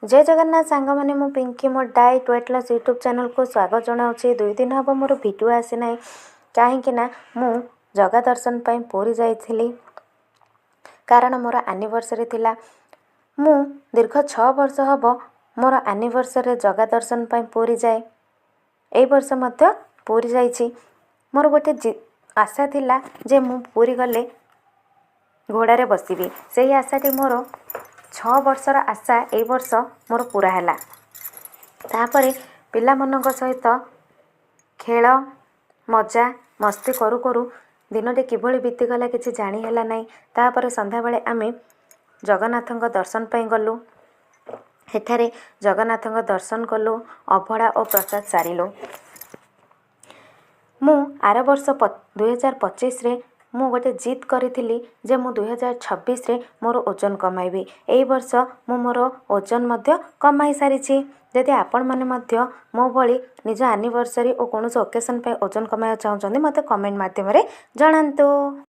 जय जगन्नाथ सांग मैंने मु पिंकी मो diet weight loss YouTube channel को स्वागत जनाऊँगी। 2 दिन हम मोर वीडियो आसी ना कहीं मु जगा दर्शन पर पूरी जाइली कारण मोर एनिवर्सरी थिला। मु दीर्घ 6 वर्ष हम मोर एनिवर्सरी जगा दर्शन पर पूरी जाए। ए वर्ष मध्य पूरी जाइछि। मोर गोटे आशा थिला जे मु पूरी गले घोड़ारे बसबी। से आशाटी मोर 6 वर्षर आशा ए वर्ष मोर पूरा है। तापरे पिला मनक सहित खेल मजा मस्ती करू करू दिनटे किभली बीतीगला किसी जानी हैला नहीं। तापरे संध्या बेले आमे जगन्नाथଙ୍କ दर्शन पाई गलु। एठारे जगन्नाथଙ୍କ दर्शन कलु, अभड़ा और प्रसाद सारिलु। मु आर वर्ष 2025 रे मु गोटे जिद करी जे मु 2026 रे मोर ओजन कमाइबी। एई वर्ष मु मोर ओजन मध्य कमाई सारिछि। जदि आपण माने मध्य मो भली निज एनिवर्सरी और कौन ओकेजन पे ओजन कमाया चाहते मते कमेंट माध्यम रे जणांतु।